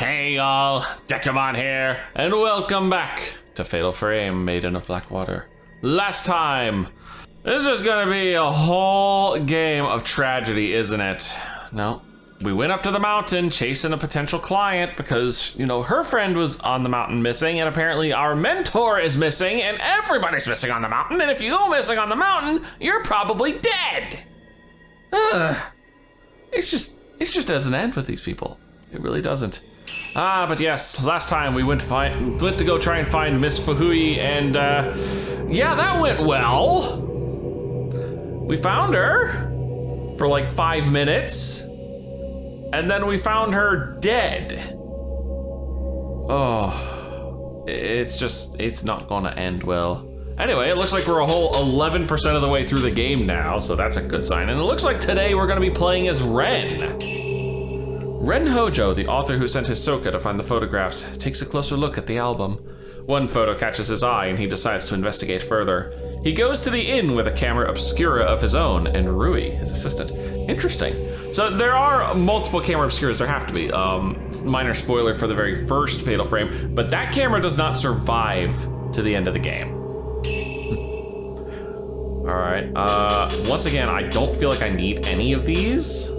Hey y'all, Dekumon here, and welcome back to Fatal Frame, Maiden of Black Water. Last time, this is gonna be a whole game of tragedy, isn't it? No, we went up to the mountain chasing a potential client because, you know, her friend was on the mountain missing, and apparently our mentor is missing, and everybody's missing on the mountain, and if you go missing on the mountain, you're probably dead. It just doesn't end with these people. It really doesn't. But yes, last time we went to go try and find Miss Fuhui, and yeah, that went well. We found her for like 5 minutes, and then we found her dead. Oh, it's not gonna end well. Anyway, it looks like we're a whole 11% of the way through the game now, so that's a good sign. And it looks like today we're gonna be playing as REN. REN Hojo, the author who sent Hisoka to find the photographs, takes a closer look at the album. One photo catches his eye and he decides to investigate further. He goes to the inn with a camera obscura of his own and Rui, his assistant. Interesting. So there are multiple camera obscuras, there have to be. Minor spoiler for the very first Fatal Frame, but that camera does not survive to the end of the game. All right, once again, I don't feel like I need any of these.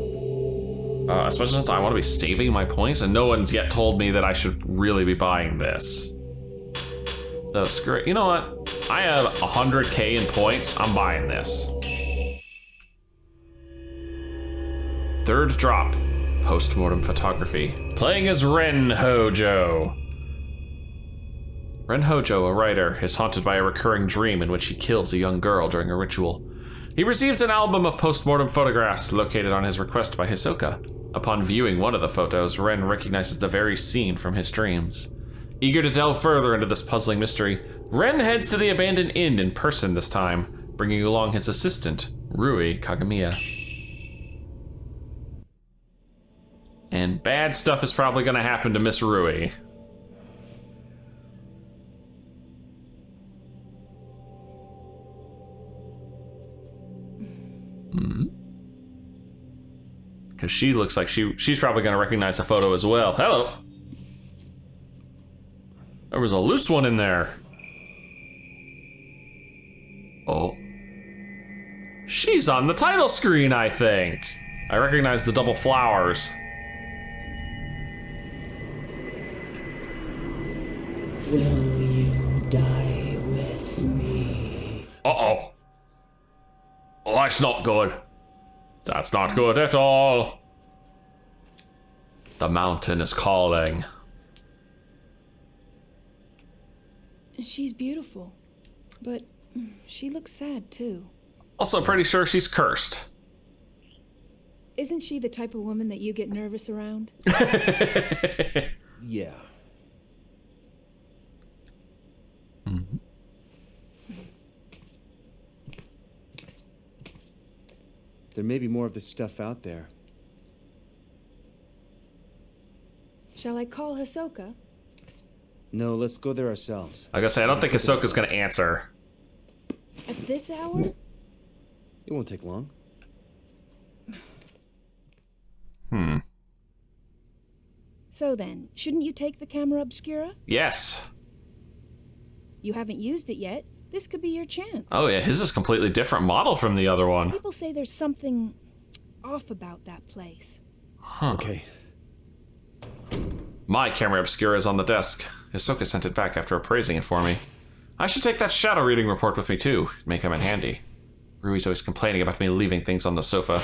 Especially since I want to be saving my points, and no one's yet told me that I should really be buying this. So screw it. You know what? I have 100K in points. I'm buying this. Third drop. Post-mortem photography. Playing as REN Hojo. REN Hojo, a writer, is haunted by a recurring dream in which he kills a young girl during a ritual. He receives an album of post-mortem photographs located on his request by Hisoka. Upon viewing one of the photos, REN recognizes the very scene from his dreams. Eager to delve further into this puzzling mystery, REN heads to the abandoned inn in person this time, bringing along his assistant, Rui Kagamiya. And bad stuff is probably gonna happen to Miss Rui. Because she looks like she's probably gonna recognize the photo as well. Hello. There was a loose one in there. Oh. She's on the title screen, I think. I recognize the double flowers. Will you die with me? Uh-oh. Oh, that's not good. That's not good at all. The mountain is calling. She's beautiful, but she looks sad too. Also pretty sure she's cursed. Isn't she the type of woman that you get nervous around? Yeah. Mm-hmm. There may be more of this stuff out there. Shall I call Hisoka? No, let's go there ourselves. I gotta say, I don't think Hisoka's gonna answer. At this hour? It won't take long. So then, shouldn't you take the camera obscura? Yes. You haven't used it yet. This could be your chance. Oh yeah, his is a completely different model from the other one. People say there's something off about that place. Huh. Okay. My camera obscura is on the desk. Hisoka sent it back after appraising it for me. I should take that shadow reading report with me too. It'd make him in handy. Rui's always complaining about me leaving things on the sofa.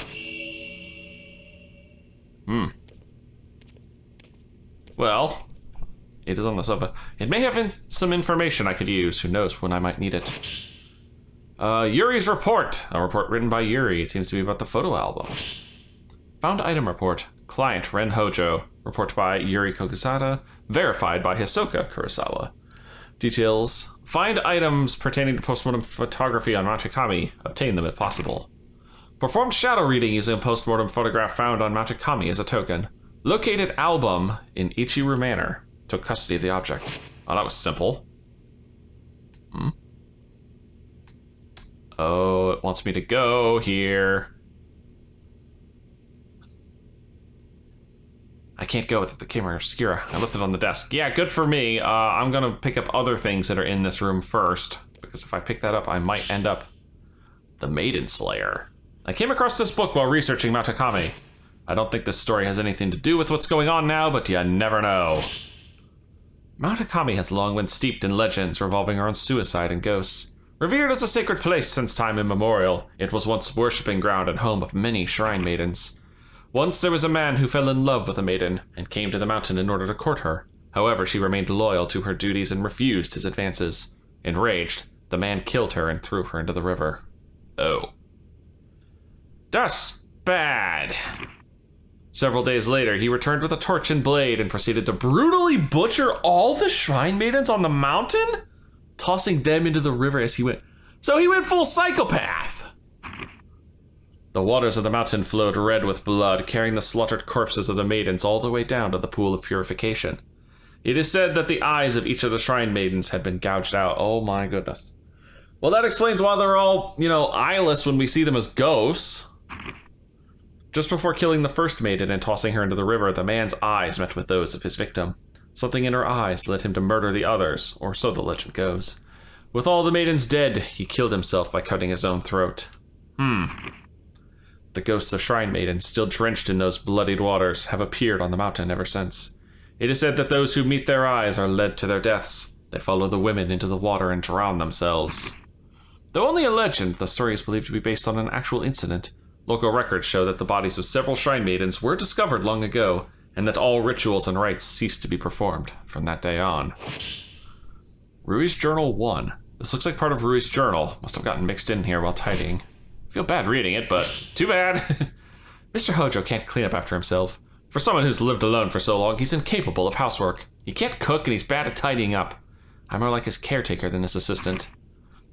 Well, it is on the sofa. It may have some information I could use. Who knows when I might need it. Yuri's report. A report written by Yuri. It seems to be about the photo album. Found item report. Client REN Hojo. Report by Yuri Kokusada. Verified by Hisoka Kurosawa. Details. Find items pertaining to postmortem photography on Mount Hikami. Obtain them if possible. Performed shadow reading using a postmortem photograph found on Mount Hikami as a token. Located album in Ichiru Manor. Took custody of the object. Oh, that was simple. Oh, it wants me to go here. I can't go without the camera obscura. I left it on the desk. Yeah, good for me. I'm gonna pick up other things that are in this room first, because if I pick that up, I might end up the Maiden Slayer. I came across this book while researching Mount Hikami. I don't think this story has anything to do with what's going on now, but you never know. Mount Hikami has long been steeped in legends revolving around suicide and ghosts. Revered as a sacred place since time immemorial, it was once worshipping ground and home of many shrine maidens. Once there was a man who fell in love with a maiden and came to the mountain in order to court her. However, she remained loyal to her duties and refused his advances. Enraged, the man killed her and threw her into the river. Oh. That's bad. Several days later, he returned with a torch and blade and proceeded to brutally butcher all the shrine maidens on the mountain, tossing them into the river as he went. So he went full psychopath. The waters of the mountain flowed red with blood, carrying the slaughtered corpses of the maidens all the way down to the pool of purification. It is said that the eyes of each of the shrine maidens had been gouged out. Oh my goodness. Well, that explains why they're all, eyeless when we see them as ghosts. Just before killing the first maiden and tossing her into the river, the man's eyes met with those of his victim. Something in her eyes led him to murder the others, or so the legend goes. With all the maidens dead, he killed himself by cutting his own throat. The ghosts of shrine maidens, still drenched in those bloodied waters, have appeared on the mountain ever since. It is said that those who meet their eyes are led to their deaths. They follow the women into the water and drown themselves. Though only a legend, the story is believed to be based on an actual incident. Local records show that the bodies of several shrine maidens were discovered long ago, and that all rituals and rites ceased to be performed from that day on. RUI'S Journal 1. This looks like part of RUI'S journal. Must have gotten mixed in here while tidying. I feel bad reading it, but too bad. Mr. Hojo can't clean up after himself. For someone who's lived alone for so long, he's incapable of housework. He can't cook and he's bad at tidying up. I'm more like his caretaker than his assistant.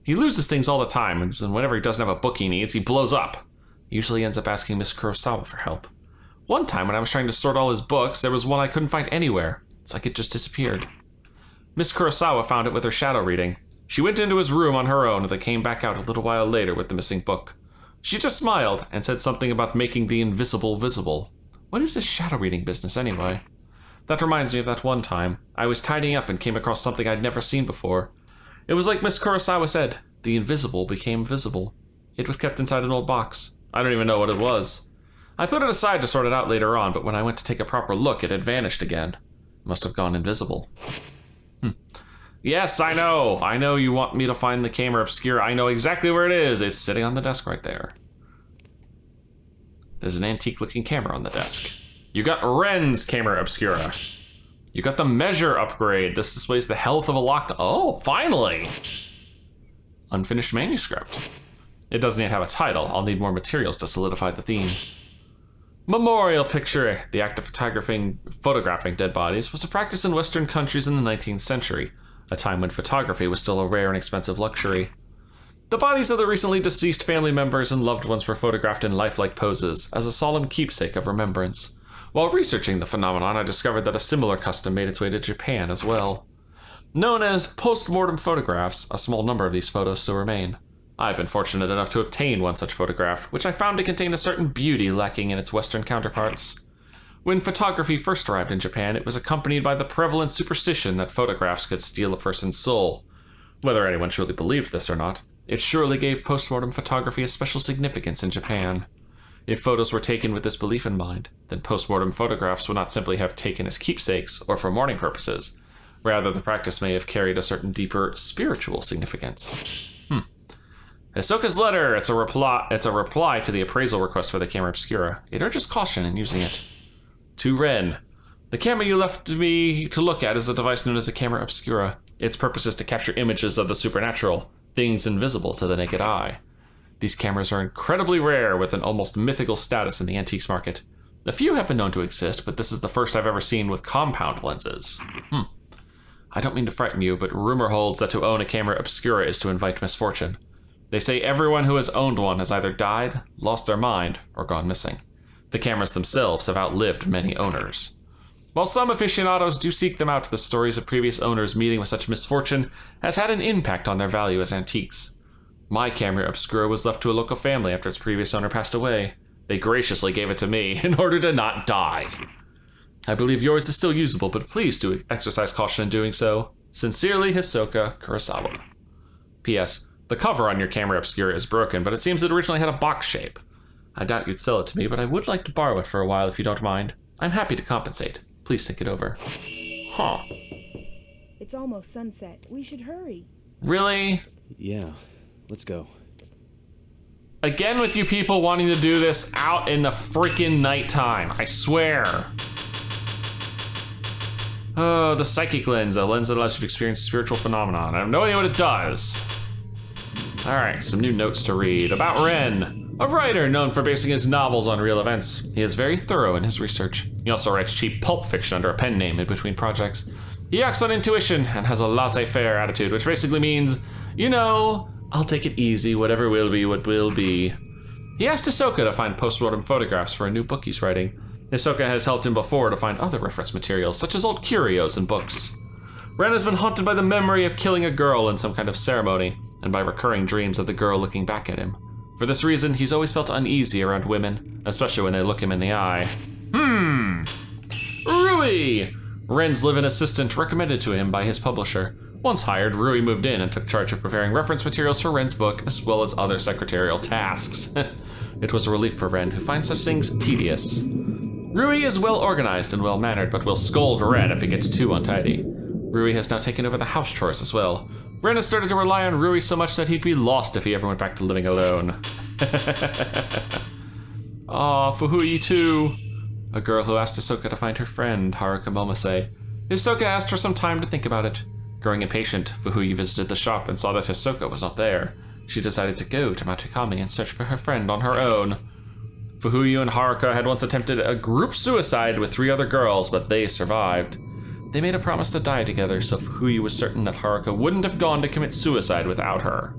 He loses things all the time, and whenever he doesn't have a book he needs, he blows up. He usually ends up asking Miss Kurosawa for help. One time when I was trying to sort all his books, there was one I couldn't find anywhere. It's like it just disappeared. Miss Kurosawa found it with her shadow reading. She went into his room on her own and then came back out a little while later with the missing book. She just smiled and said something about making the invisible visible. What is this shadow reading business anyway? That reminds me of that one time. I was tidying up and came across something I'd never seen before. It was like Miss Kurosawa said, the invisible became visible. It was kept inside an old box. I don't even know what it was. I put it aside to sort it out later on, but when I went to take a proper look, it had vanished again. It must have gone invisible. Yes, I know. I know you want me to find the camera obscura. I know exactly where it is. It's sitting on the desk right there. There's an antique-looking camera on the desk. You got REN's camera obscura. You got the measure upgrade. This displays the health of a locked... Oh, finally! Unfinished manuscript. It doesn't yet have a title. I'll need more materials to solidify the theme. Memorial picture. The act of photographing dead bodies was a practice in Western countries in the 19th century, a time when photography was still a rare and expensive luxury. The bodies of the recently deceased family members and loved ones were photographed in lifelike poses as a solemn keepsake of remembrance. While researching the phenomenon, I discovered that a similar custom made its way to Japan as well. Known as post-mortem photographs, a small number of these photos still remain. I've been fortunate enough to obtain one such photograph, which I found to contain a certain beauty lacking in its Western counterparts. When photography first arrived in Japan, it was accompanied by the prevalent superstition that photographs could steal a person's soul. Whether anyone truly believed this or not, it surely gave postmortem photography a special significance in Japan. If photos were taken with this belief in mind, then postmortem photographs would not simply have taken as keepsakes or for mourning purposes. Rather, the practice may have carried a certain deeper spiritual significance. Hisoka's letter. It's a reply to the appraisal request for the camera obscura. It urges caution in using it. To REN. The camera you left me to look at is a device known as a camera obscura. Its purpose is to capture images of the supernatural, things invisible to the naked eye. These cameras are incredibly rare with an almost mythical status in the antiques market. A few have been known to exist, but this is the first I've ever seen with compound lenses. I don't mean to frighten you, but rumor holds that to own a camera obscura is to invite misfortune. They say everyone who has owned one has either died, lost their mind, or gone missing. The cameras themselves have outlived many owners. While some aficionados do seek them out, the stories of previous owners meeting with such misfortune has had an impact on their value as antiques. My camera obscura was left to a local family after its previous owner passed away. They graciously gave it to me in order to not die. I believe yours is still usable, but please do exercise caution in doing so. Sincerely, Hisoka Kurosawa. P.S. The cover on your camera obscura is broken, but it seems it originally had a box shape. I doubt you'd sell it to me, but I would like to borrow it for a while if you don't mind. I'm happy to compensate. Please think it over. Huh. It's almost sunset. We should hurry. Really? Yeah, let's go. Again with you people wanting to do this out in the freaking nighttime. I swear. Oh, the psychic lens, a lens that allows you to experience spiritual phenomenon. I have no idea what it does. All right, some new notes to read. About REN, a writer known for basing his novels on real events. He is very thorough in his research. He also writes cheap pulp fiction under a pen name in between projects. He acts on intuition and has a laissez-faire attitude, which basically means, you know, I'll take it easy, whatever will be what will be. He asked Hisoka to find post-mortem photographs for a new book he's writing. Hisoka has helped him before to find other reference materials, such as old curios and books. Ren has been haunted by the memory of killing a girl in some kind of ceremony, and by recurring dreams of the girl looking back at him. For this reason, he's always felt uneasy around women, especially when they look him in the eye. Rui! Ren's live-in assistant recommended to him by his publisher. Once hired, Rui moved in and took charge of preparing reference materials for Ren's book, as well as other secretarial tasks. It was a relief for Ren, who finds such things tedious. Rui is well organized and well mannered, but will scold Ren if he gets too untidy. Rui has now taken over the house chores as well. Ren has started to rely on Rui so much that he'd be lost if he ever went back to living alone. Aw, Fuhui too. A girl who asked Hisoka to find her friend, Haruka Momose. Hisoka asked for some time to think about it. Growing impatient, Fuhui visited the shop and saw that Hisoka was not there. She decided to go to Mount Hikami and search for her friend on her own. Fuhuyu and Haruka had once attempted a group suicide with 3 other girls, but they survived. They made a promise to die together, so Fuhuyu was certain that Haruka wouldn't have gone to commit suicide without her.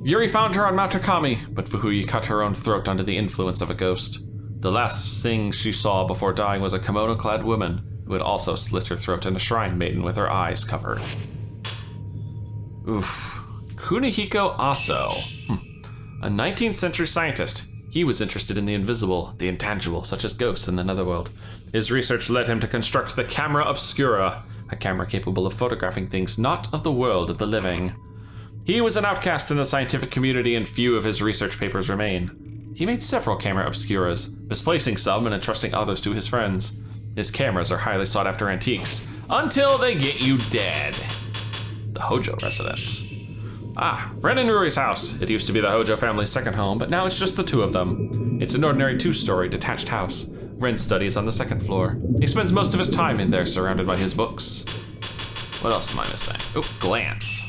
Yuri found her on Mount Hikami, but Fuhuyu cut her own throat under the influence of a ghost. The last thing she saw before dying was a kimono-clad woman who had also slit her throat in a shrine maiden with her eyes covered. Oof. Kunihiko Aso. A 19th century scientist. He was interested in the invisible, the intangible, such as ghosts in the netherworld. His research led him to construct the camera obscura, a camera capable of photographing things not of the world of the living. He was an outcast in the scientific community and few of his research papers remain. He made several camera obscuras, misplacing some and entrusting others to his friends. His cameras are highly sought after antiques, until they get you dead. The Hojo residence. Ren and Rui's house. It used to be the Hojo family's second home, but now it's just the 2 of them. It's an ordinary 2-story detached house. Ren studies on the 2nd floor. He spends most of his time in there surrounded by his books. What else am I missing? Oh, glance.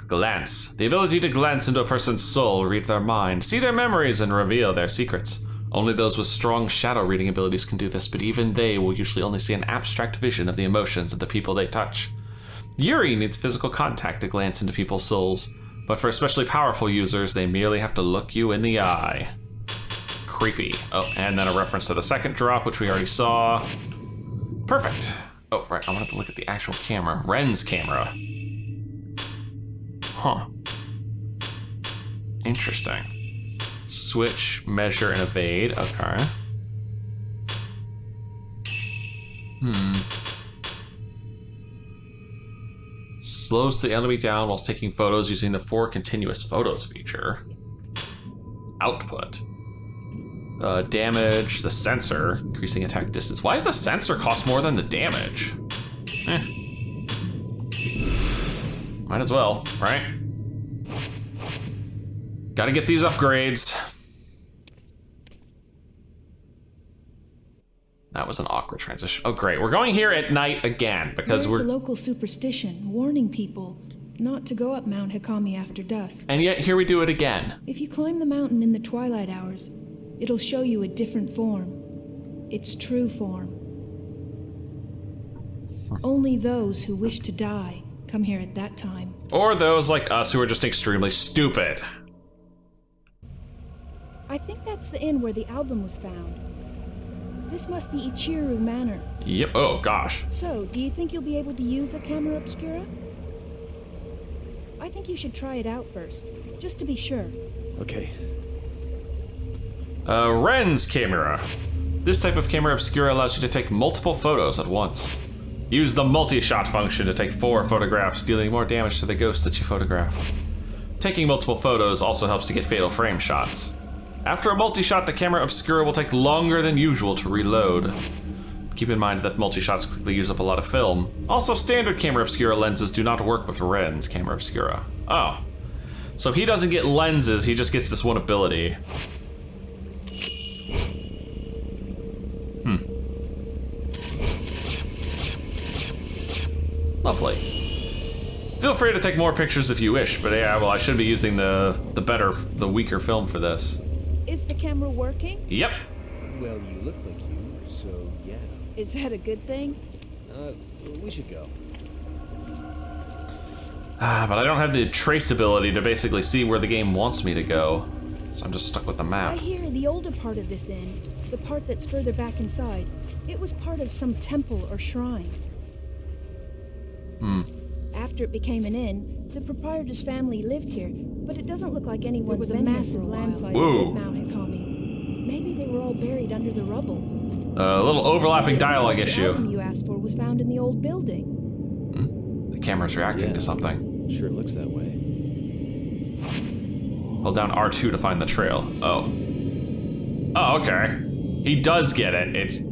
Glance. The ability to glance into a person's soul, read their mind, see their memories, and reveal their secrets. Only those with strong shadow reading abilities can do this, but even they will usually only see an abstract vision of the emotions of the people they touch. Yuri needs physical contact to glance into people's souls, but for especially powerful users, they merely have to look you in the eye. Creepy. Oh, and then a reference to the 2nd drop, which we already saw. Perfect. Oh, right, I wanted to look at the actual camera. Ren's camera. Huh. Interesting. Switch, measure, and evade. Okay. Slows the enemy down whilst taking photos using the 4 continuous photos feature. Output. Damage, the sensor, increasing attack distance. Why does the sensor cost more than the damage? Might as well, right? Gotta get these upgrades. That was an awkward transition. Oh, great. We're going here at night again because There's a local superstition warning people not to go up Mount Hikami after dusk. And yet here we do it again. If you climb the mountain in the twilight hours, it'll show you a different form. Its true form. Only those who wish to die come here at that time. Or those like us who are just extremely stupid. I think that's the inn where the album was found. This must be Ichiru Manor. Yep. Oh, gosh. So, do you think you'll be able to use the camera obscura? I think you should try it out first, just to be sure. Okay. Ren's camera. This type of camera obscura allows you to take multiple photos at once. Use the multi-shot function to take 4 photographs, dealing more damage to the ghost that you photograph. Taking multiple photos also helps to get fatal frame shots. After a multi-shot, the camera obscura will take longer than usual to reload. Keep in mind that multi-shots quickly use up a lot of film. Also, standard camera obscura lenses do not work with REN's camera obscura. Oh. So he doesn't get lenses, he just gets this one ability. Lovely. Feel free to take more pictures if you wish, but yeah, well, I should be using the weaker film for this. Is the camera working? Yep. Well, you look like you, so yeah. Is that a good thing? We should go. But I don't have the traceability to basically see where the game wants me to go. So I'm just stuck with the I map. hear the older part of this inn, the part that's further back inside, it was part of some temple or shrine. After it became an inn, the proprietor's family lived here, but it doesn't look like anyone's been here. There was a massive landslide at Mount Hikami. Maybe they were all buried under the rubble. A little overlapping dialogue The issue. album you asked for was found in the old building. The camera's reacting to something. Sure looks that way. Hold down R2 to find the trail. Oh. Oh, okay. He does get it.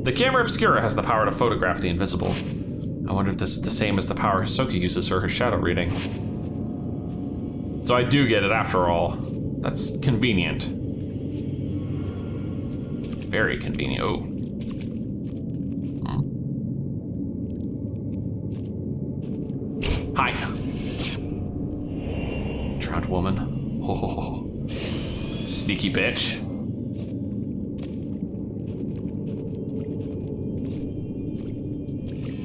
The camera obscura has the power to photograph the invisible. I wonder if this is the same as the power Hisoka uses for her shadow reading. So I do get it after all. That's convenient. Very convenient. Oh. Hi. Drowned woman. Oh. Sneaky bitch.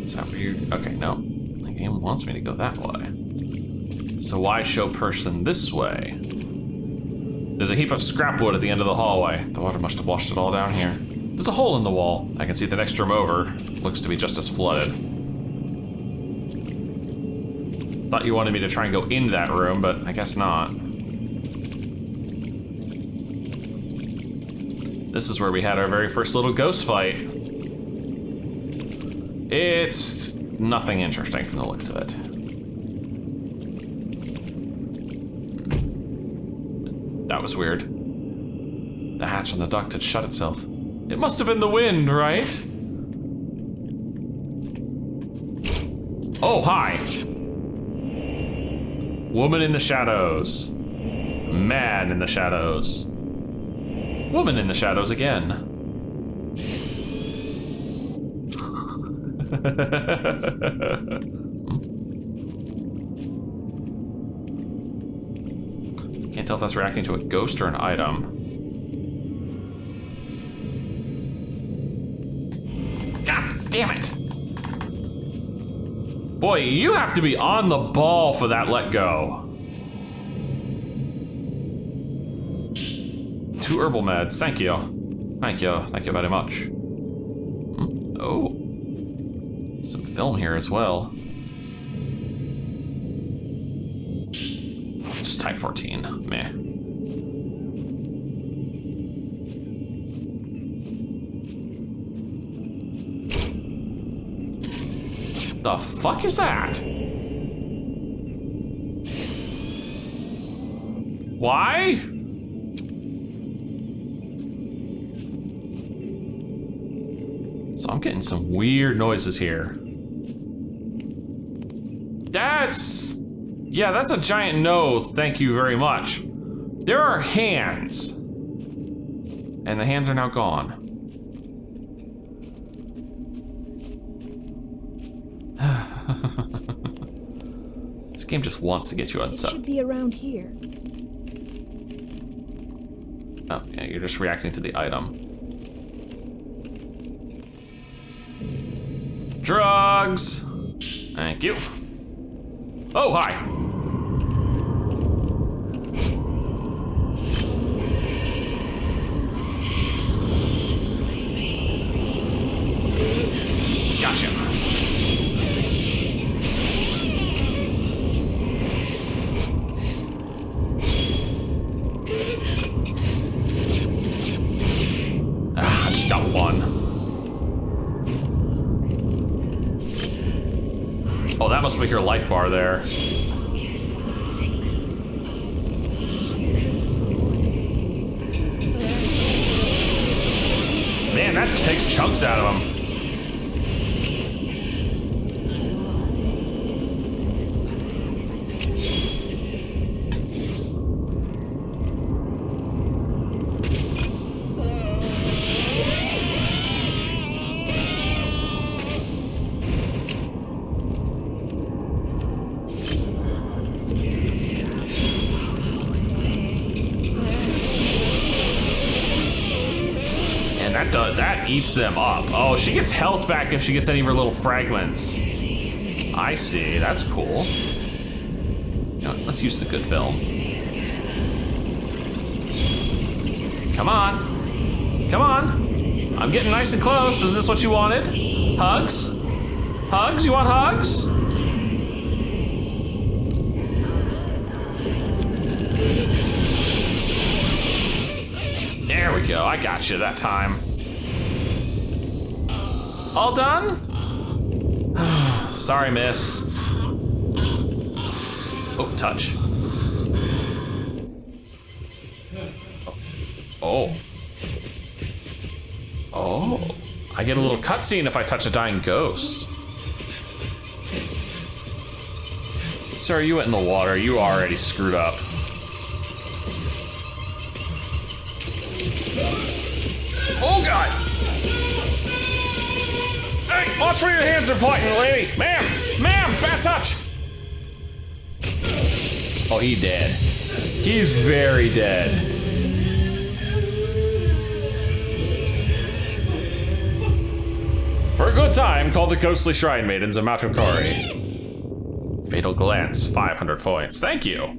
Is that weird? Okay, no. The game wants me to go that way. So why show person this way? There's a heap of scrap wood at the end of the hallway. The water must have washed it all down here. There's a hole in the wall. I can see the next room over. Looks to be just as flooded. Thought you wanted me to try and go into that room, but I guess not. This is where we had our very first little ghost fight. It's nothing interesting from the looks of it. That was weird. The hatch on the duct had shut itself. It must have been the wind, right? Oh, hi. Woman in the shadows. Man in the shadows. Woman in the shadows again. Can't tell if that's reacting to a ghost or an item. God damn it! Boy, you have to be on the ball for that let go. 2 herbal meds, thank you. Thank you very much. Oh. Some film here as well. Just type 14, meh. The fuck is that? Why? So I'm getting some weird noises here. That's a giant no, thank you very much. There are hands. And the hands are now gone. This game just wants to get you It unset. should be around here. Oh, yeah, you're just reacting to the item. Drugs! Thank you. Oh, hi! Gotcha. I just got Oh, that must be your life bar there. Man, that takes chunks out of him. That eats them up. Oh, she gets health back if she gets any of her little fragments. I see, that's cool. You know, let's use the good film. Come on. Come on. I'm getting nice and close. Isn't this what you wanted? Hugs? Hugs? You want hugs? There we go. I got you that time. All done? Sorry, miss. Oh, touch. Oh. Oh. I get a little cutscene if I touch a dying ghost. Sir, you went in the water. You already screwed up. Oh, God! Hey, watch where your hands are pointing, lady! Ma'am! Ma'am! Bad touch! Oh, he dead. He's very dead. For a good time, call the Ghostly Shrine Maidens of Mount Koei. Fatal Glance, 500 points. Thank you!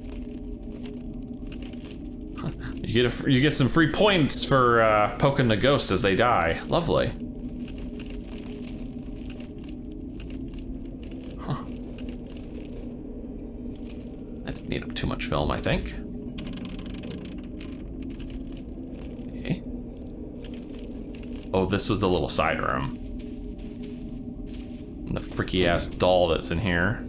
You get some free points for poking the ghost as they die. Lovely. Huh. I didn't need up too much film, I think. Okay. Oh, this was the little side room. And the freaky ass doll that's in here.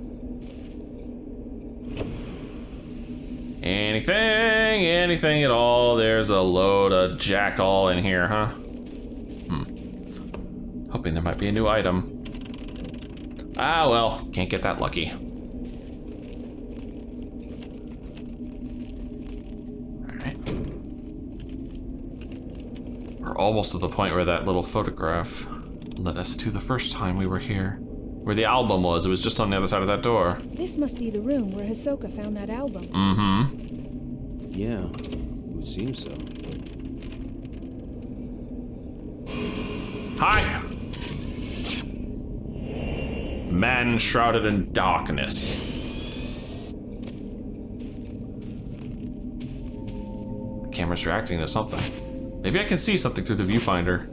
Anything at all. There's a load of jack-all in here, huh? Hoping there might be a new item. Ah, well, can't get that lucky. Alright. We're almost at the point where that little photograph led us to the first time we were here. Where the album was. It was just on the other side of that door. This must be the room where Hisoka found that album. Mm-hmm. Yeah, it would seem so. Hi! Man shrouded in darkness. The camera's reacting to something. Maybe I can see something through the viewfinder.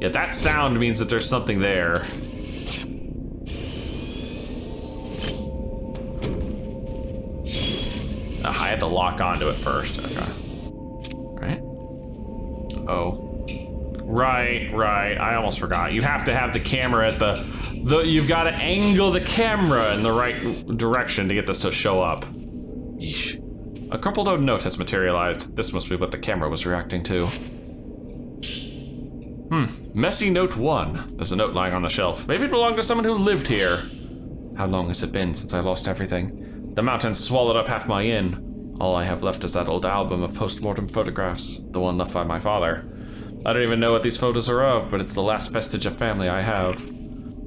Yeah, that sound means that there's something there. I had to lock onto it first. Okay. Right? Oh. Right. I almost forgot. You have to have the camera at the you've got to angle the camera in the right direction to get this to show up. Yeesh. A crumpled out note has materialized. This must be what the camera was reacting to. Messy note 1. There's a note lying on the shelf. Maybe it belonged to someone who lived here. How long has it been since I lost everything? The mountain swallowed up half my inn. All I have left is that old album of post-mortem photographs, the one left by my father. I don't even know what these photos are of, but it's the last vestige of family I have.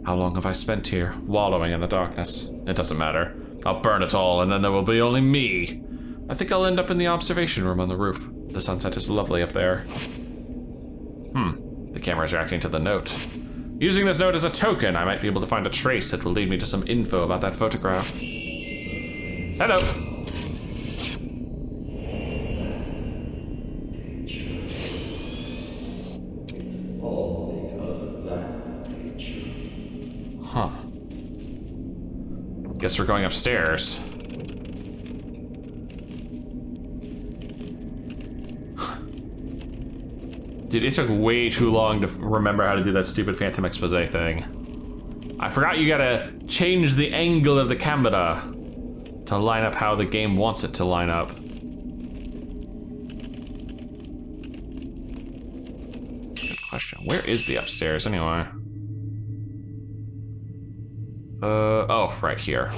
How long have I spent here, wallowing in the darkness? It doesn't matter. I'll burn it all, and then there will be only me. I think I'll end up in the observation room on the roof. The sunset is lovely up there. The camera's reacting to the note. Using this note as a token, I might be able to find a trace that will lead me to some info about that photograph. Hello. Huh. Guess we're going upstairs. Dude, it took way too long to remember how to do that stupid Phantom Expose thing. I forgot you gotta change the angle of the camera to line up how the game wants it to line up. Good question. Where is the upstairs anyway? Oh, right here.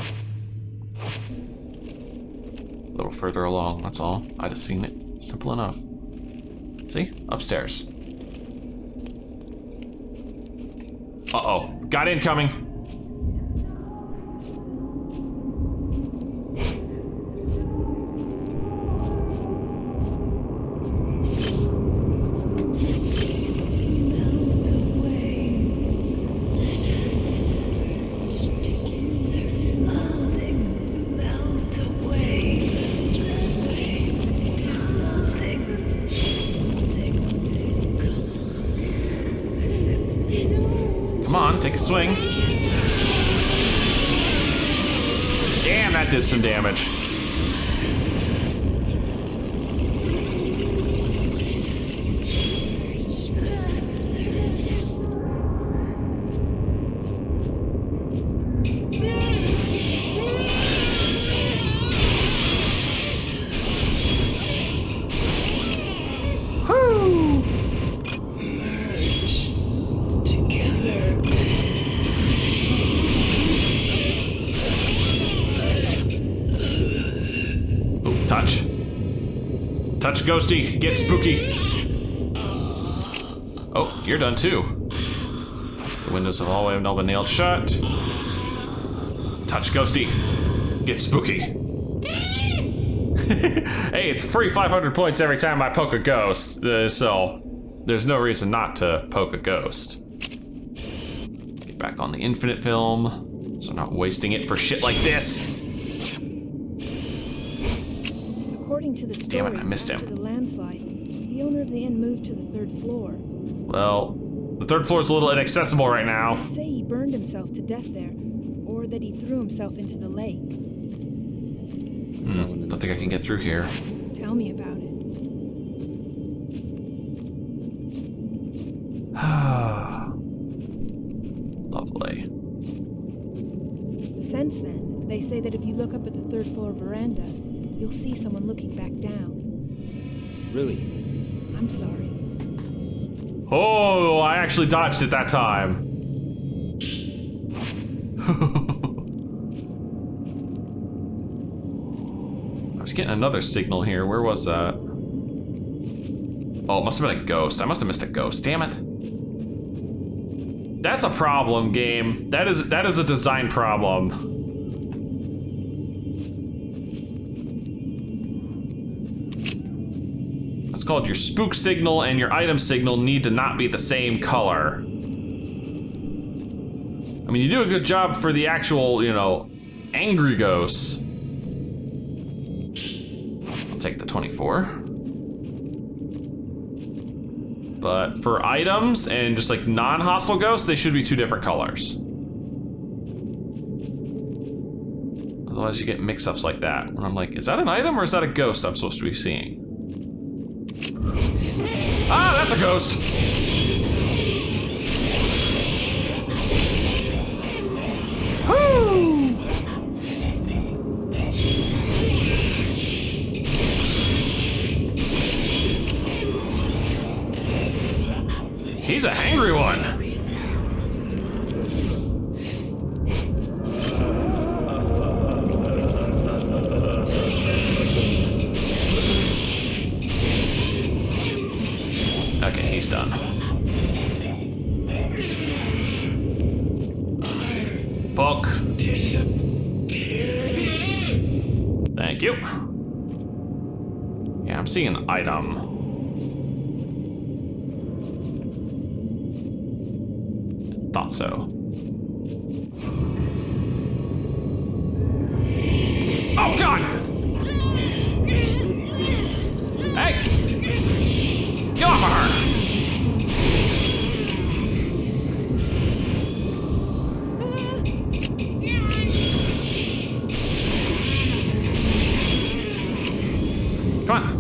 A little further along, that's all. I'd have seen it. Simple enough. See? Upstairs. Uh-oh. Got incoming. Come on, take a swing. Damn, that did some damage. Touch. Touch, ghosty. Get spooky. Oh, you're done too. The windows of the hallway have now been nailed shut. Touch, ghosty. Get spooky. Hey, it's free 500 points every time I poke a ghost, so there's no reason not to poke a ghost. Get back on the infinite film, so I'm not wasting it for shit like this. According to the story, Damn it, I missed him. after the landslide, the owner of the inn moved to the 3rd floor. Well, the 3rd floor is a little inaccessible right now. They say he burned himself to death there, or that he threw himself into the lake. Don't think I can get through here. Tell me about it. Lovely. Since then, they say that if you look up at the 3rd floor veranda, you'll see someone looking back down. Really? I'm sorry. Oh, I actually dodged it that time. I was getting another signal here. Where was that? Oh, it must have been a ghost. I must have missed a ghost. Damn it. That's a problem, game. That is a design problem. It's called your spook signal and your item signal need to not be the same color. I mean, you do a good job for the actual, you know, angry ghosts. I'll take the 24. But for items and just like non-hostile ghosts, they should be 2 different colors. Otherwise you get mix-ups like that. When I'm like, is that an item or is that a ghost I'm supposed to be seeing? Ah, that's a ghost! Woo! He's a hangry one. Okay, he's done. Book. Thank you. Yeah, I'm seeing an item. Thought so. Oh God! Hey! Get off of her!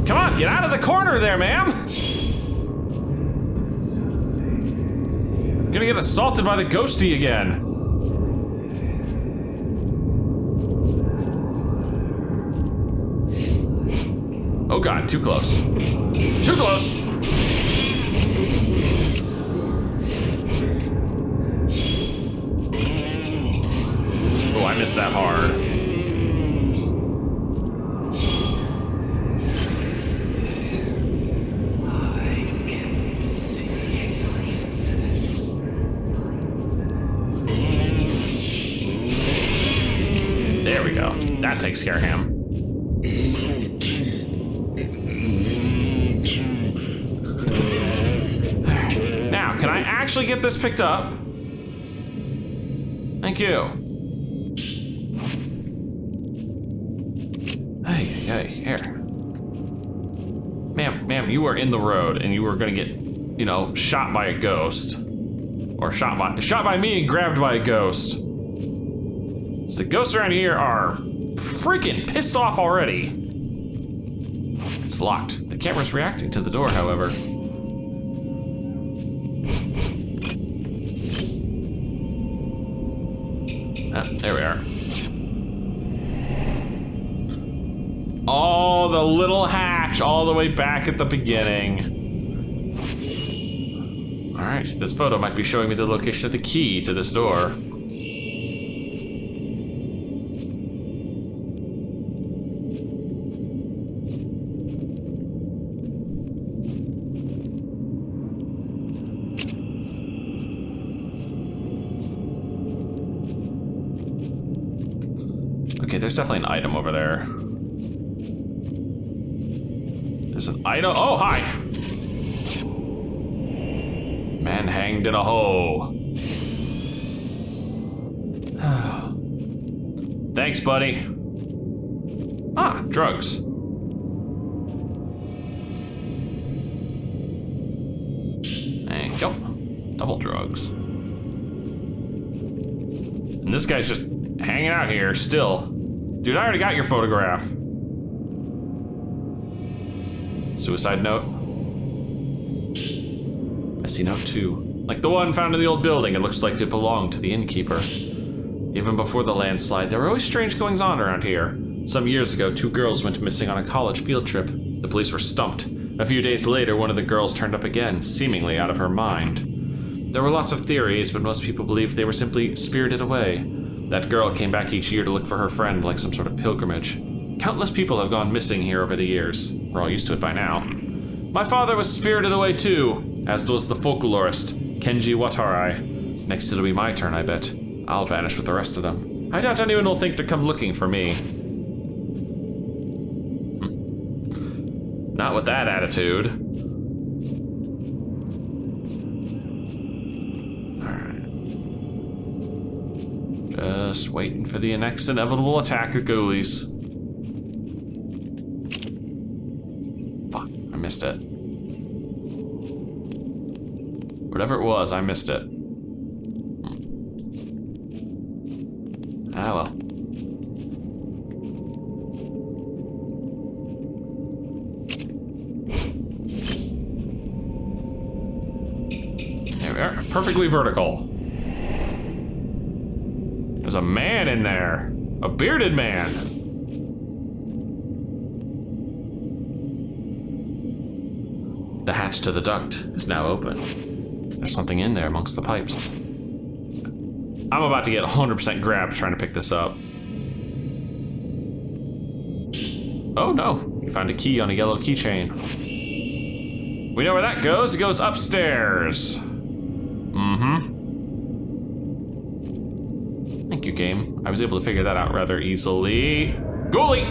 Come on, get out of the corner there, ma'am! You're gonna get assaulted by the ghosty again. Oh god, too close. Too close! Oh, I missed that hard. There we go. That takes care of him. Now, can I actually get this picked up? Thank you. Hey, here. Ma'am, you are in the road and you are gonna get, you know, shot by a ghost. Or shot by me and grabbed by a ghost. So the ghosts around here are freaking pissed off already. It's locked. The camera's reacting to the door, however. There we are. Oh, the little hatch all the way back at the beginning. All right, this photo might be showing me the location of the key to this door. Okay, there's definitely an item over there. There's an item. Oh, hi! Man hanged in a hole. Thanks, buddy. Ah, drugs. There you go. Double drugs. And this guy's just hanging out here still. Dude, I already got your photograph. Suicide note. Messy note 2. Like the one found in the old building, it looks like it belonged to the innkeeper. Even before the landslide, there were always strange goings on around here. Some years ago, 2 girls went missing on a college field trip. The police were stumped. A few days later, one of the girls turned up again, seemingly out of her mind. There were lots of theories, but most people believed they were simply spirited away. That girl came back each year to look for her friend like some sort of pilgrimage. Countless people have gone missing here over the years. We're all used to it by now. My father was spirited away too, as was the folklorist, Kenji Watarai. Next it'll be my turn, I bet. I'll vanish with the rest of them. I doubt anyone will think to come looking for me. Not with that attitude. Just waiting for the next inevitable attack of ghoulies. Fuck, I missed it. Whatever it was, I missed it. Ah well. There we are, perfectly vertical. There's a man in there. A bearded man. The hatch to the duct is now open. There's something in there amongst the pipes. I'm about to get 100% grabbed trying to pick this up. Oh no, you found a key on a yellow keychain. We know where that goes. It goes upstairs. Thank you, game. I was able to figure that out rather easily. Ghoulie!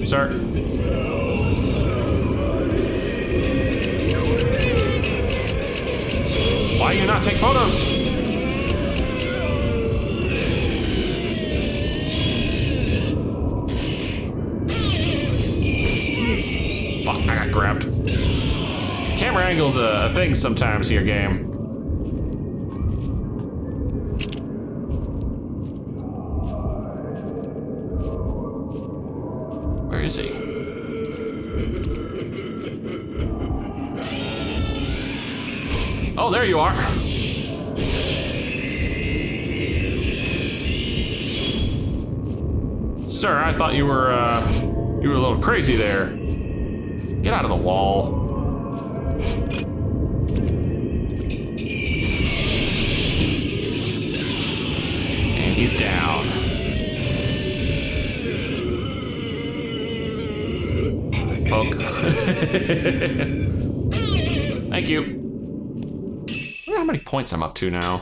Sir. Why do you not take photos? Fuck, I got grabbed. Camera angle's a thing sometimes here, game. Where is he? Oh, there you are. Sir, I thought you were a little crazy there. Get out of the wall. And he's down. Poke. Thank you. I wonder how many points I'm up to now.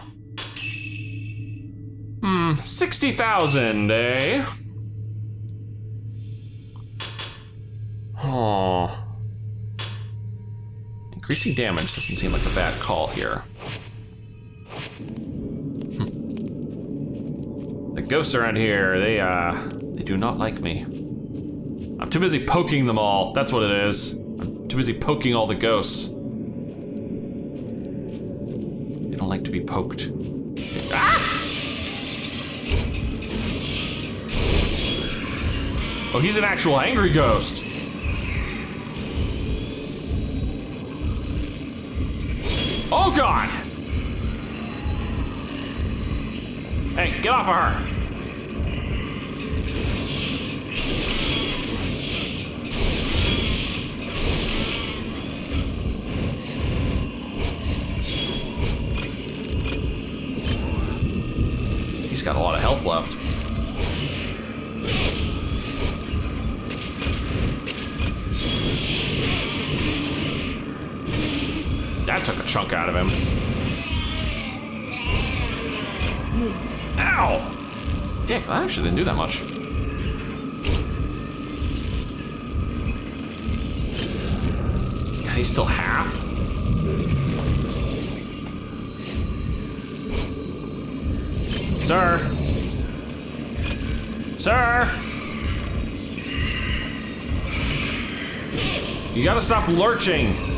60,000, eh? Oh. Increasing damage doesn't seem like a bad call here. The ghosts around here, they do not like me. I'm too busy poking them all. That's what it is. I'm too busy poking all the ghosts. They don't like to be poked. Ah! Oh, he's an actual angry ghost. Oh, God! Hey, get off of her! He's got a lot of health left. That took a chunk out of him. Ow! Dick, that actually didn't do that much. God, he's still half? Sir? Sir? You gotta stop lurching.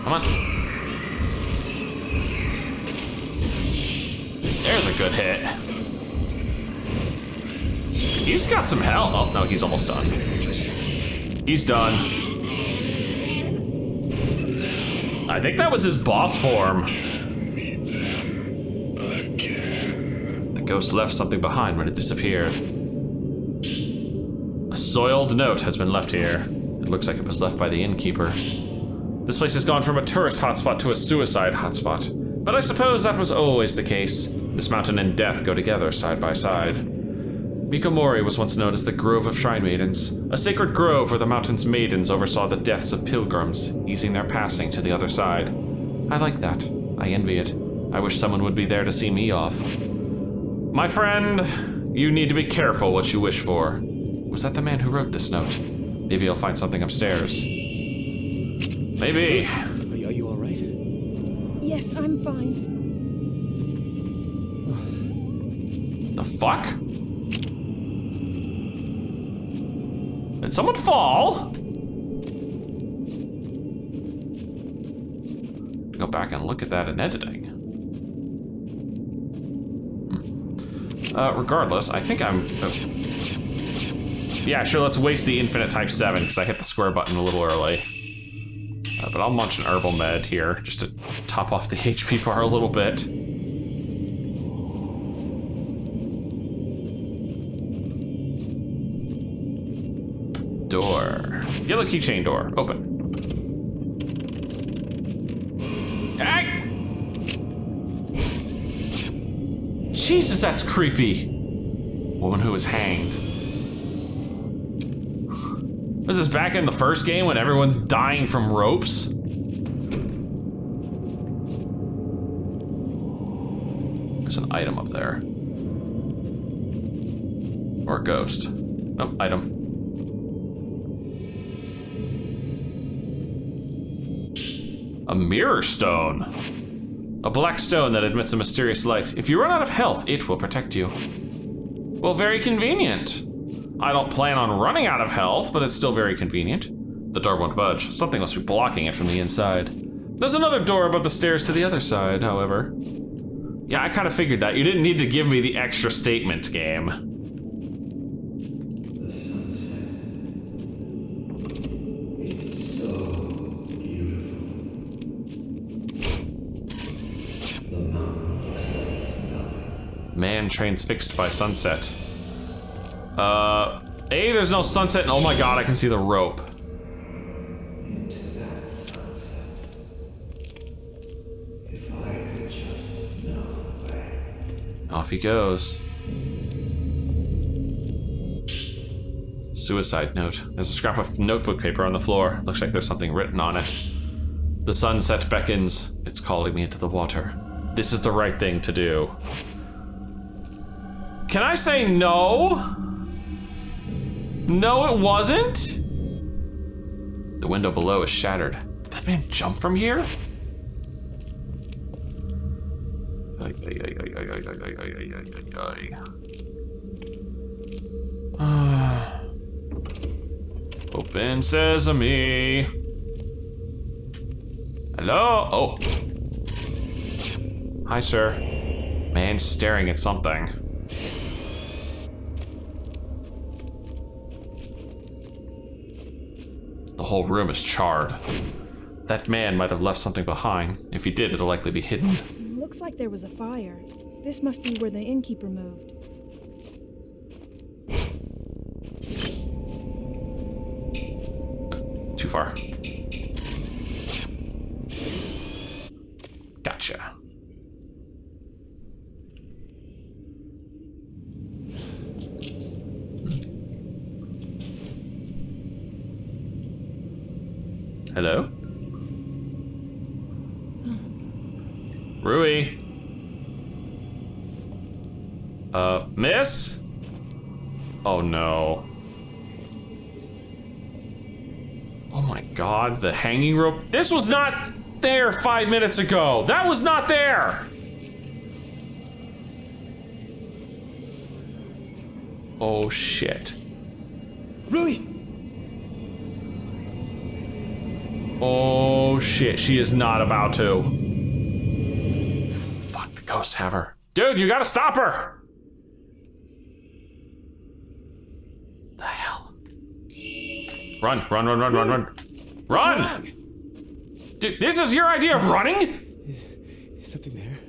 Come on. There's a good hit. He's got some health. Oh, no, he's almost done. He's done. I think that was his boss form. The ghost left something behind when it disappeared. A soiled note has been left here. It looks like it was left by the innkeeper. This place has gone from a tourist hotspot to a suicide hotspot. But I suppose that was always the case. This mountain and death go together side by side. Mikomori was once known as the Grove of Shrine Maidens, a sacred grove where the mountain's maidens oversaw the deaths of pilgrims, easing their passing to the other side. I like that. I envy it. I wish someone would be there to see me off. My friend, you need to be careful what you wish for. Was that the man who wrote this note? Maybe I'll find something upstairs. Maybe. Are you all right? Yes, I'm fine. The fuck? Did someone fall? Go back and look at that in editing. Regardless, I think I'm... yeah, sure, let's waste the infinite type 7 because I hit the square button a little early. But I'll munch an herbal med here just to top off the HP bar a little bit. Door. Yellow keychain door. Open. Hey! Jesus, that's creepy. Woman who was hanged. Was this back in the first game when everyone's dying from ropes? There's an item up there. Or a ghost. Nope, item. A mirror stone. A black stone that admits a mysterious light. If you run out of health, it will protect you. Well, very convenient. I don't plan on running out of health, but it's still very convenient. The door won't budge. Something must be blocking it from the inside. There's another door above the stairs to the other side, however. Yeah, I kind of figured that. You didn't need to give me the extra statement, game. It's so beautiful. The mountain looks like it's melting. Man transfixed by sunset. There's no sunset, and oh my god, I can see the rope. Into that sunset. If I could just melt away. Off he goes. Suicide note. There's a scrap of notebook paper on the floor. Looks like there's something written on it. The sunset beckons. It's calling me into the water. This is the right thing to do. Can I say no? No, it wasn't? The window below is shattered. Did that man jump from here? Open sesame. Hello? Oh. Hi, sir. Man staring at something. The whole room is charred. That man might have left something behind. If he did, it'll likely be hidden. Looks like there was a fire. This must be where the innkeeper moved. Too far. Gotcha. Hello? Rui? Miss? Oh no. Oh my god, the hanging rope. This was not there 5 minutes ago. That was not there. Oh shit. Rui! Oh shit, she is not about to. Fuck, the ghosts have her. Dude, you gotta stop her! The hell? Run, run, run, run, run, run. Run! Dude, this is your idea of running? Is something there?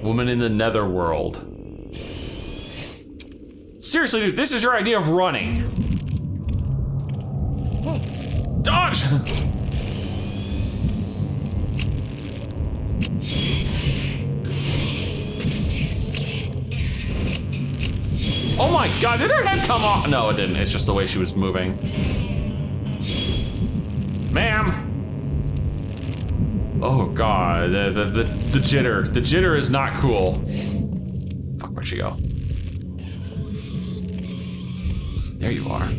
Woman in the netherworld. Seriously, dude, this is your idea of running. Dodge! Oh my god, did her head come off? No, it didn't. It's just the way she was moving. Ma'am! Oh god, the jitter. The jitter is not cool. Fuck, where'd she go? There you are.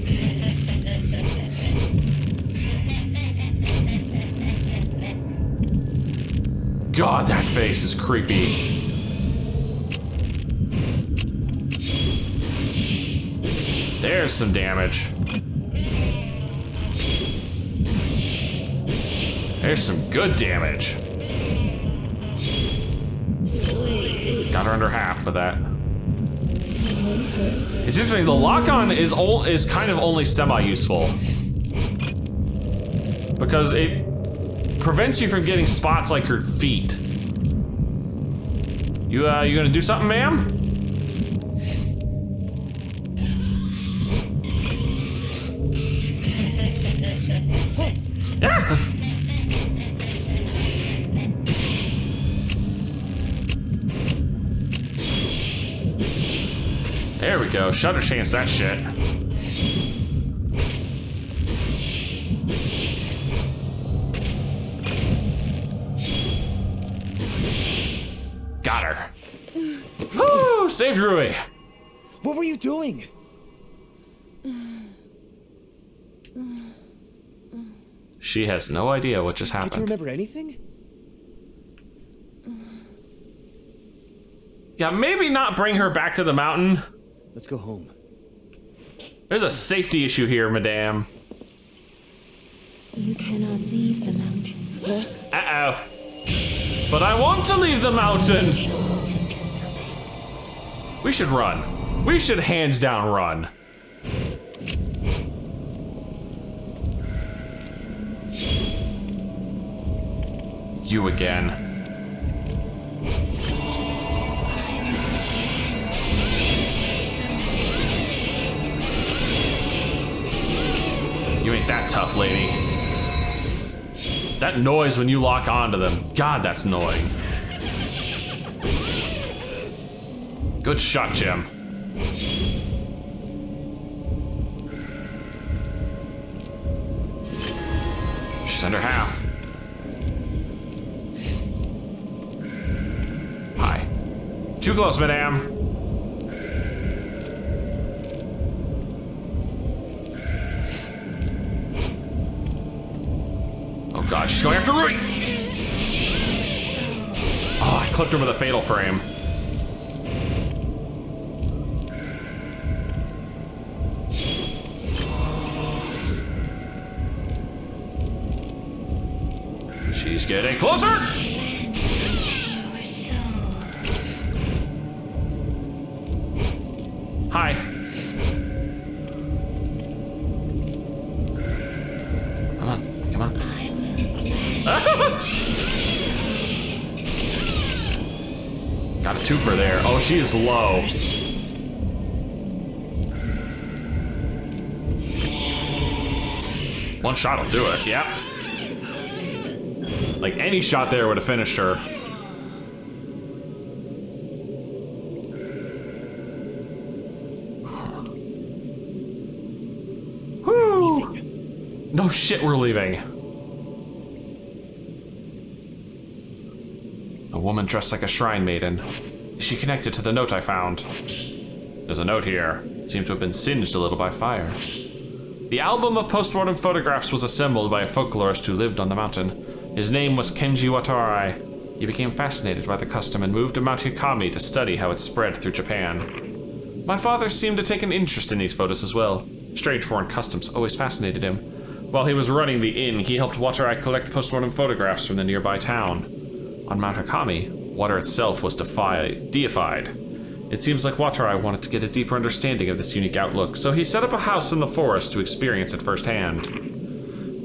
God, that face is creepy. There's some damage. There's some good damage. Got her under half for that. It's interesting, the lock-on is kind of only semi-useful. Because it prevents you from getting spots like her feet. You gonna do something, ma'am? Yeah. There we go. Shutter chance that shit. Got her. Woo! Saved Rui. What were you doing? She has no idea what just Can't you happened. remember anything? Yeah, maybe not bring her back to the mountain. Let's go home. There's a safety issue here, madame. You cannot leave the mountain. Uh-oh. But I want to leave the mountain! We should run. We should hands down run. You again. You ain't that tough, lady. That noise when you lock onto them. God, that's annoying. Good shot, Jim. She's under half. Hi. Too close, madame. Oh god, she's going after Rui! Oh, I clipped her with a fatal frame. She's getting closer! Hi. Come on, come on. Got a twofer there. Oh, she is low. One shot will do it, yep. Like, any shot there would have finished her. Whew. No shit, we're leaving. A woman dressed like a shrine maiden. Is she connected to the note I found? There's a note here. It seemed to have been singed a little by fire. The album of postmortem photographs was assembled by a folklorist who lived on the mountain. His name was Kenji Watarai. He became fascinated by the custom and moved to Mount Hikami to study how it spread through Japan. My father seemed to take an interest in these photos as well. Strange foreign customs always fascinated him. While he was running the inn, he helped Watarai collect postmortem photographs from the nearby town. On Mount Hikami, water itself was deified. It seems like Watarai wanted to get a deeper understanding of this unique outlook, so he set up a house in the forest to experience it firsthand.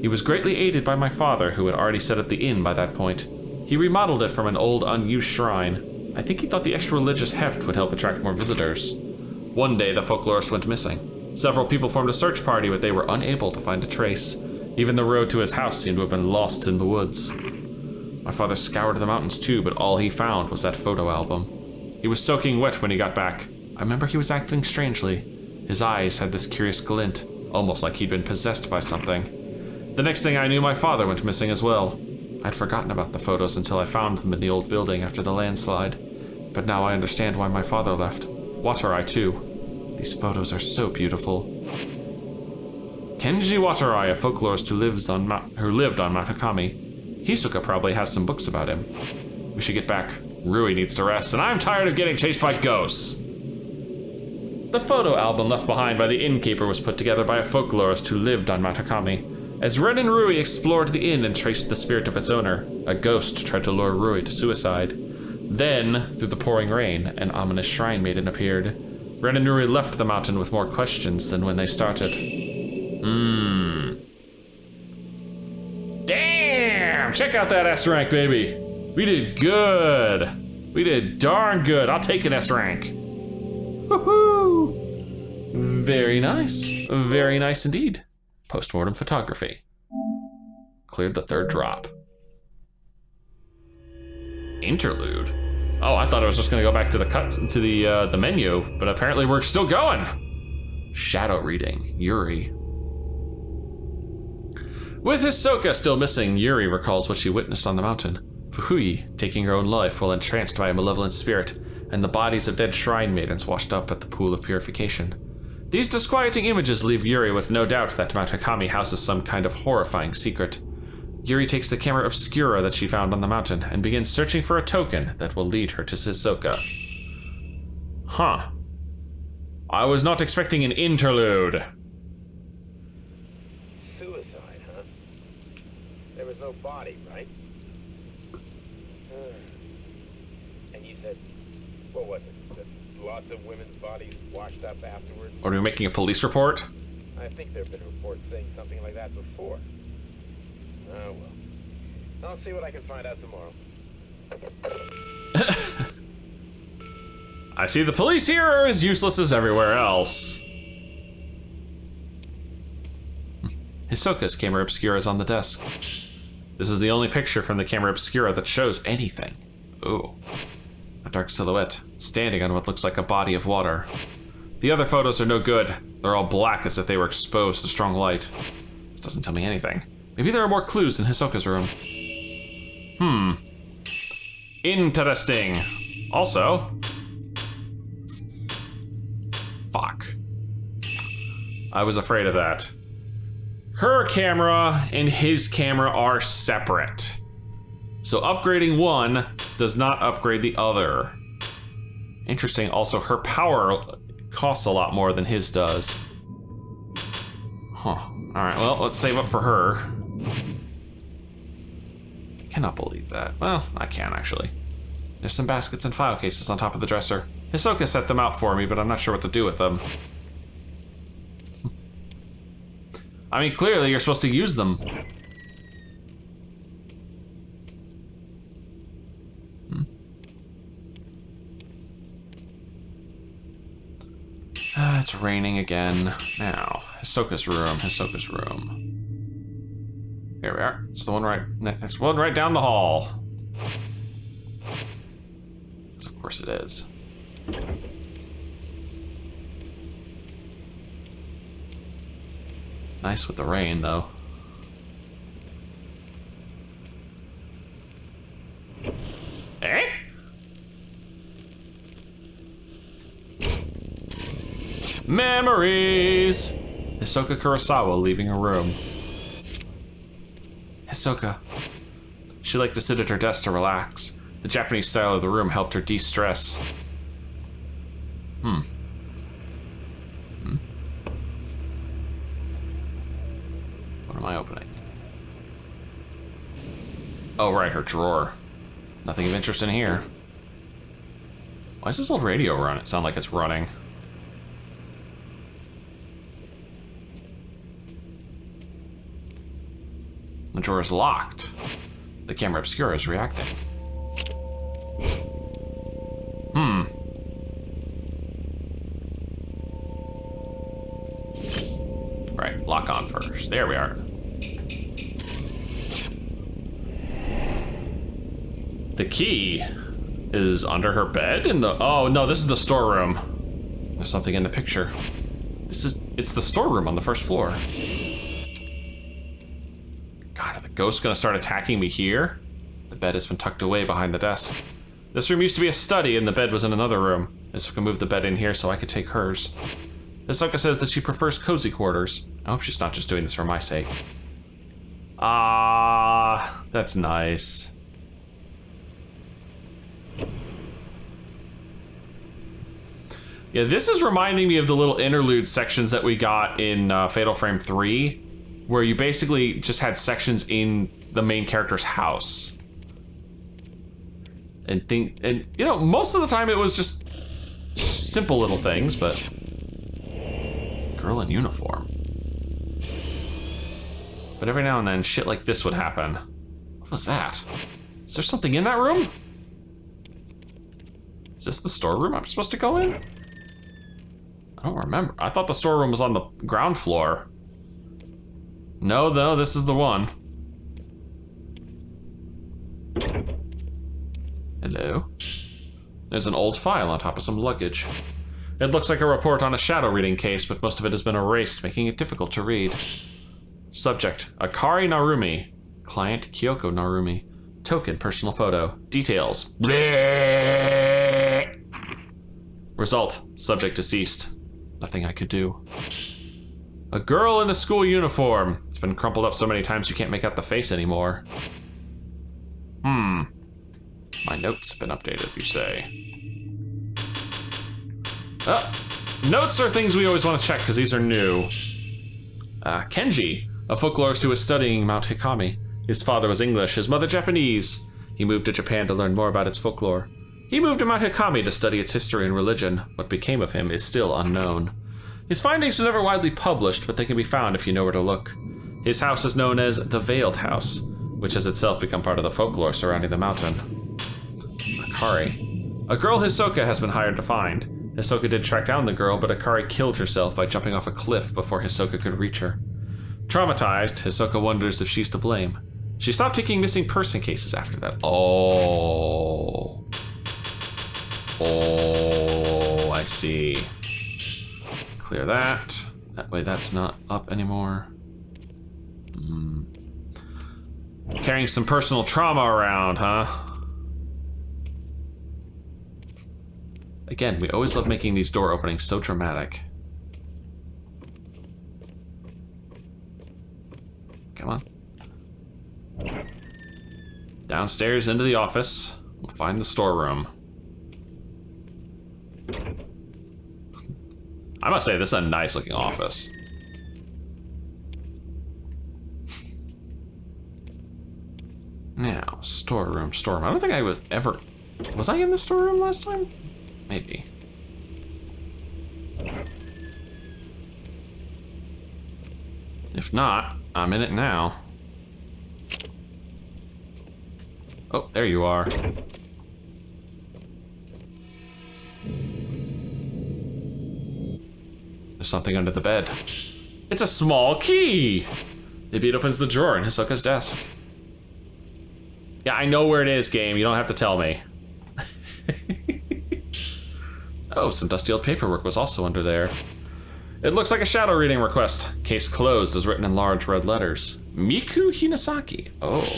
He was greatly aided by my father, who had already set up the inn by that point. He remodeled it from an old, unused shrine. I think he thought the extra religious heft would help attract more visitors. One day, the folklorist went missing. Several people formed a search party, but they were unable to find a trace. Even the road to his house seemed to have been lost in the woods. My father scoured the mountains too, but all he found was that photo album. He was soaking wet when he got back. I remember he was acting strangely. His eyes had this curious glint, almost like he'd been possessed by something. The next thing I knew, my father went missing as well. I'd forgotten about the photos until I found them in the old building after the landslide. But now I understand why my father left. Watarai too. These photos are so beautiful. Kenji Watarai, a folklorist who lived on Mount Hikami. Hisoka probably has some books about him. We should get back. Rui needs to rest, and I'm tired of getting chased by ghosts. The photo album left behind by the innkeeper was put together by a folklorist who lived on Mount Hikami. As Ren and Rui explored the inn and traced the spirit of its owner, a ghost tried to lure Rui to suicide. Then, through the pouring rain, an ominous shrine maiden appeared. Ren and Rui left the mountain with more questions than when they started. Damn! Check out that S rank, baby! We did good! We did darn good. I'll take an S rank. Woohoo! Very nice. Very nice indeed. Postmortem photography. Cleared the third drop. Interlude? Oh, I thought I was just gonna go back to the cuts to the menu, but apparently we're still going. Shadow reading. Yuri. With Hisoka still missing, Yuri recalls what she witnessed on the mountain. Fuhui taking her own life while entranced by a malevolent spirit, and the bodies of dead shrine maidens washed up at the pool of purification. These disquieting images leave Yuri with no doubt that Mount Hikami houses some kind of horrifying secret. Yuri takes the camera obscura that she found on the mountain and begins searching for a token that will lead her to Hisoka. Huh. I was not expecting an interlude. Suicide, huh? There was no body, right? And you said, what was it? That lots of women's bodies washed up afterwards? Are we making a police report? I think there have been reports saying something like that before. Oh, well. I'll see what I can find out tomorrow. I see the police here are as useless as everywhere else. Hisoka's camera obscura is on the desk. This is the only picture from the camera obscura that shows anything. Ooh. A dark silhouette, standing on what looks like a body of water. The other photos are no good. They're all black as if they were exposed to strong light. This doesn't tell me anything. Maybe there are more clues in Hisoka's room. Interesting. Also... Fuck. I was afraid of that. Her camera and his camera are separate. So upgrading one does not upgrade the other. Interesting, also her power costs a lot more than his does. Huh. Alright, well, let's save up for her. I cannot believe that. Well, I can actually. There's some baskets and file cases on top of the dresser. Hisoka set them out for me, but I'm not sure what to do with them. I mean, clearly you're supposed to use them. It's raining again. Now, Hisoka's room, Hisoka's room. Here we are. It's the one right, it's one right down the hall. Of course it is. Nice with the rain, though. Eh? Memories! Hisoka Kurosawa leaving her room. Hisoka. She liked to sit at her desk to relax. The Japanese style of the room helped her de-stress. What am I opening? Oh, right, her drawer. Nothing of interest in here. Why is this old radio run? It sounds like it's running. The drawer is locked. The camera obscura is reacting. Right, lock on first. There we are. The key is under her bed in the... Oh, no, this is the storeroom. There's something in the picture. It's the storeroom on the first floor. God, are the ghosts gonna start attacking me here? The bed has been tucked away behind the desk. This room used to be a study and the bed was in another room. Hisoka moved the bed in here so I could take hers. Hisoka says that she prefers cozy quarters. I hope she's not just doing this for my sake. Ah, that's nice. Yeah, this is reminding me of the little interlude sections that we got in Fatal Frame 3, where you basically just had sections in the main character's house. And you know, most of the time it was just simple little things, but girl in uniform. But every now and then shit like this would happen. What was that? Is there something in that room? Is this the storeroom I'm supposed to go in? I don't remember. I thought the storeroom was on the ground floor. No, this is the one. Hello? There's an old file on top of some luggage. It looks like a report on a shadow reading case, but most of it has been erased, making it difficult to read. Subject, Akari Narumi. Client, Kyoko Narumi. Token, personal photo. Details. Bleh. Result, subject deceased. Nothing I could do. A girl in a school uniform. It's been crumpled up so many times you can't make out the face anymore. My notes have been updated, you say. Oh, Notes are things we always want to check because these are new. Kenji, a folklorist who was studying Mount Hikami. His father was English, his mother Japanese. He moved to Japan to learn more about its folklore. He moved to Mount Hikami to study its history and religion. What became of him is still unknown. His findings were never widely published, but they can be found if you know where to look. His house is known as the Veiled House, which has itself become part of the folklore surrounding the mountain. Akari. A girl Hisoka has been hired to find. Hisoka did track down the girl, but Akari killed herself by jumping off a cliff before Hisoka could reach her. Traumatized, Hisoka wonders if she's to blame. She stopped taking missing person cases after that. Oh, I see. Clear that. That way that's not up anymore. Carrying some personal trauma around, huh? Again, we always love making these door openings so dramatic. Come on. Downstairs into the office. We'll find the storeroom. I must say, this is a nice looking office. Now, storeroom. I don't think I was ever... Was I in the storeroom last time? Maybe. If not, I'm in it now. Oh, there you are. There's something under the bed. It's a small key! Maybe it opens the drawer in Hisoka's desk. Yeah, I know where it is, game. You don't have to tell me. Oh, some dusty old paperwork was also under there. It looks like a shadow reading request. Case closed is written in large red letters. Miku Hinasaki. Oh.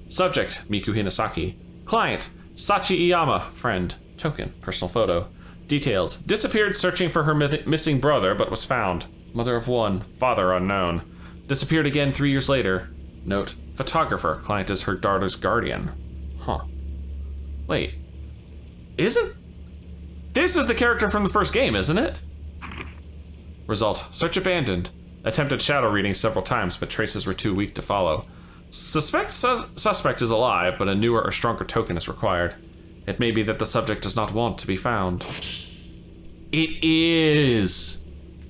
Subject, Miku Hinasaki. Client, Sachi Iyama. Friend, token, personal photo. Details, disappeared searching for her missing brother, but was found. Mother of one, father unknown. Disappeared again 3 years later. Note, photographer, client is her daughter's guardian. Huh. Wait. Isn't... This is the character from the first game, isn't it? Result, search abandoned. Attempted shadow reading several times, but traces were too weak to follow. Suspect is alive, but a newer or stronger token is required. It may be that the subject does not want to be found. It is!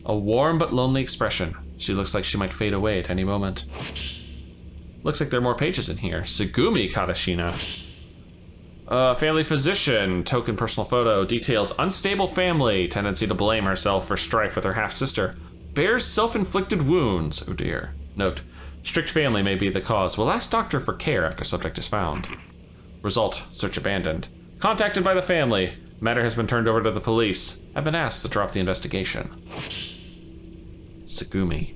A warm but lonely expression. She looks like she might fade away at any moment. Looks like there are more pages in here. Sugumi Kadashina. Family physician, token personal photo. Details, unstable family, tendency to blame herself for strife with her half-sister. Bears self-inflicted wounds. Oh dear. Note, strict family may be the cause. Will ask doctor for care after subject is found. Result, search abandoned. Contacted by the family. Matter has been turned over to the police. I've been asked to drop the investigation. Sugumi.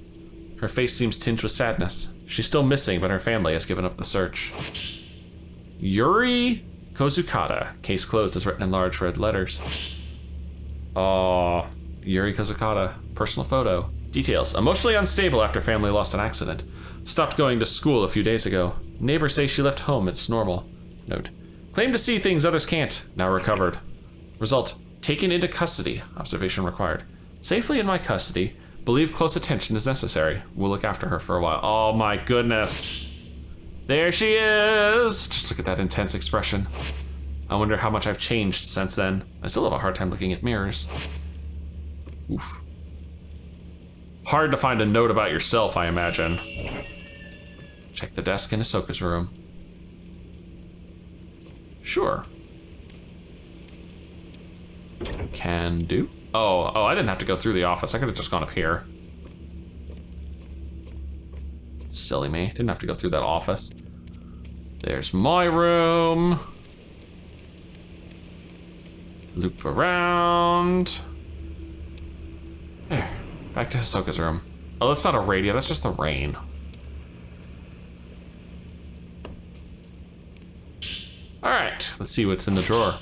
Her face seems tinged with sadness. She's still missing, but her family has given up the search. Yuri Kozukata. Case closed is written in large red letters. Yuri Kozukata. Personal photo. Details. Emotionally unstable after family lost an accident. Stopped going to school a few days ago. Neighbors say she left home. It's normal. Note. Claim to see things others can't. Now recovered. Result. Taken into custody. Observation required. Safely in my custody. Believe close attention is necessary. We'll look after her for a while. Oh my goodness. There she is. Just look at that intense expression. I wonder how much I've changed since then. I still have a hard time looking at mirrors. Oof. Hard to find a note about yourself, I imagine. Check the desk in Hisoka's room. Sure. Can do. Oh, I didn't have to go through the office. I could have just gone up here. Silly me. Didn't have to go through that office. There's my room. Loop around. There. Back to Hisoka's room. Oh, that's not a radio. That's just the rain. Alright, let's see what's in the drawer.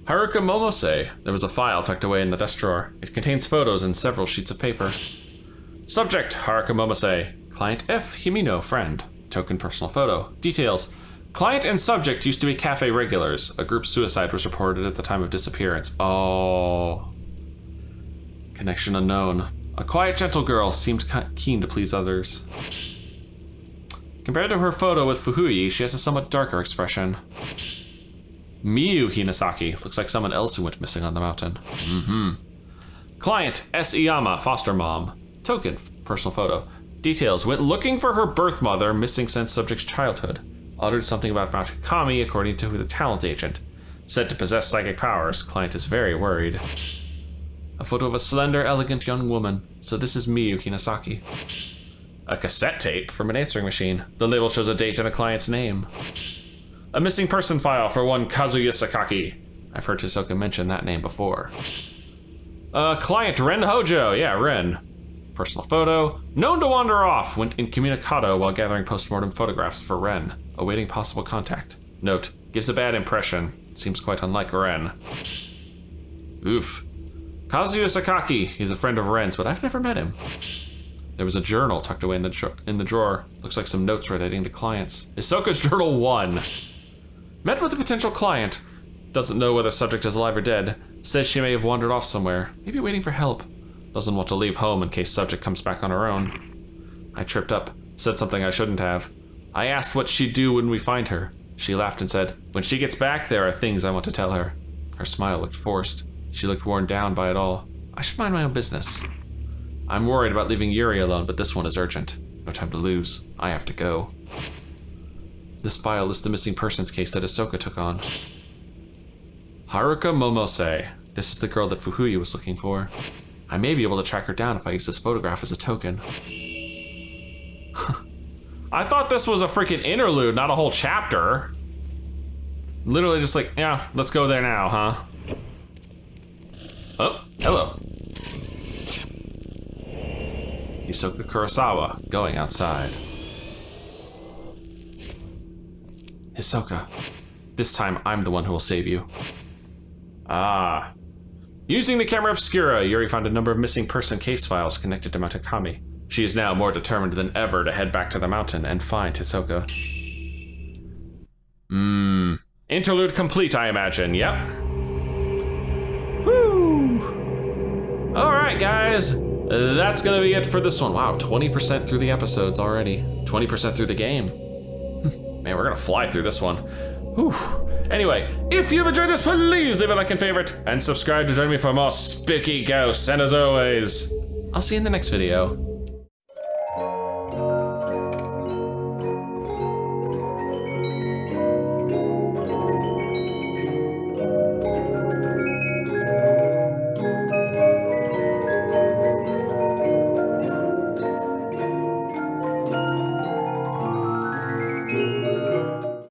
Haruka Momose. There was a file tucked away in the desk drawer. It contains photos and several sheets of paper. Subject, Haruka Momose. Client F. Himino, friend. Token personal photo. Details. Client and subject used to be cafe regulars. A group suicide was reported at the time of disappearance. Oh. Connection unknown. A quiet, gentle girl seemed keen to please others. Compared to her photo with Fuhuyi, she has a somewhat darker expression. Miyu Hinasaki looks like someone else who went missing on the mountain. Client, S. Iyama, foster mom. Token, personal photo. Details, went looking for her birth mother, missing since subject's childhood. Uttered something about Mount Hikami, according to the talent agent. Said to possess psychic powers. Client is very worried. A photo of a slender, elegant young woman. So this is Miyu Hinasaki. A cassette tape from an answering machine. The label shows a date and a client's name. A missing person file for one Kazuya Sakaki. I've heard Hisoka mention that name before. Client Ren Hojo. Yeah, Ren. Personal photo. Known to wander off. Went incommunicado while gathering postmortem photographs for Ren. Awaiting possible contact. Note. Gives a bad impression. Seems quite unlike Ren. Oof. Kazuya Sakaki. He's a friend of Ren's, but I've never met him. There was a journal tucked away in the drawer. Looks like some notes relating to clients. Hisoka's Journal 1. Met with a potential client. Doesn't know whether subject is alive or dead. Says she may have wandered off somewhere. Maybe waiting for help. Doesn't want to leave home in case subject comes back on her own. I tripped up. Said something I shouldn't have. I asked what she'd do when we find her. She laughed and said, when she gets back, there are things I want to tell her. Her smile looked forced. She looked worn down by it all. I should mind my own business. I'm worried about leaving Yuri alone, but this one is urgent. No time to lose. I have to go. This file lists the missing persons case that Hisoka took on. Haruka Momose. This is the girl that Fuhuyi was looking for. I may be able to track her down if I use this photograph as a token. I thought this was a freaking interlude, not a whole chapter. Literally just like, yeah, let's go there now, huh? Oh, hello. Hisoka Kurosawa, going outside. Hisoka, this time I'm the one who will save you. Ah. Using the camera obscura, Yuri found a number of missing person case files connected to Mount Hikami. She is now more determined than ever to head back to the mountain and find Hisoka. Interlude complete, I imagine. Yep. Woo! Alright, guys. That's gonna be it for this one. Wow, 20% through the episodes already. 20% through the game. Man, we're gonna fly through this one. Whew. Anyway, if you've enjoyed this, please leave a like and favorite, and subscribe to join me for more spooky ghosts. And as always, I'll see you in the next video.